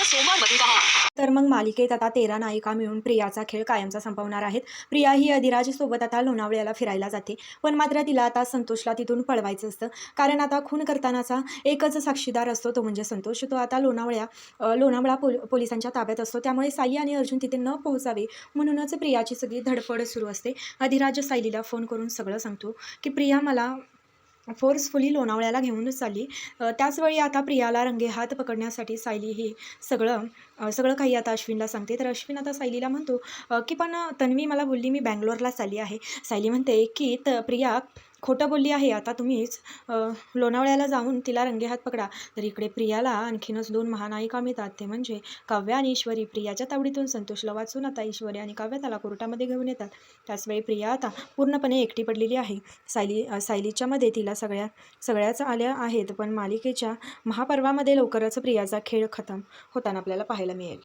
सोमवारमध्ये पहा. तर मग मालिकेत आता 13 नायिका मिळून प्रियाचा खेळ कायमचा संपवणार आहेत. प्रिया ही अधिराजसोबत आता लोणावळ्याला फिरायला जाते. पण मात्र तिला आता संतोषला तिथून पळवायचं असतं. कारण आता खून करतानाचा एकच साक्षीदार असतो, तो म्हणजे संतोष. तो आता लोणावळा पोलिसांच्या ताब्यात असतो. त्यामुळे सायली आणि अर्जुन तिथे न पोहोचावे म्हणूनच प्रियाची सगळी धडपड सुरू असते. अधिराज सायलीला फोन करून सगळं सांगतो की प्रिया मला फोर्सफुली लोणावळ्याला घेऊनच चालली. त्याचवेळी आता प्रियाला रंगेहात पकडण्यासाठी सायली ही सगळं काही आता अश्विनला सांगते. तर अश्विन आता सायलीला म्हणतो की पण तन्वी मला बोलली मी बँगलोरला चालली आहे. सायली म्हणते की प्रिया खोटं बोलली आहे. आता तुम्हीच लोणावळ्याला जाऊन तिला रंगेहात पकडा. तर इकडे प्रियाला आणखीनच 2 महानायिका मिळतात, ते म्हणजे काव्या आणि ईश्वरी. प्रियाच्या तावडीतून संतोषला वाचून आता ईश्वरी आणि काव्या त्याला कोर्टामध्ये घेऊन येतात. त्याचवेळी प्रिया आता पूर्णपणे एकटी पडलेली आहे. सायलीच्या मध्ये तिला सगळ्याच आल्या आहेत. पण मालिकेच्या महापर्वामध्ये लवकरच प्रियाचा खेळ खतम होताना आपल्याला पाहायला मिळेल.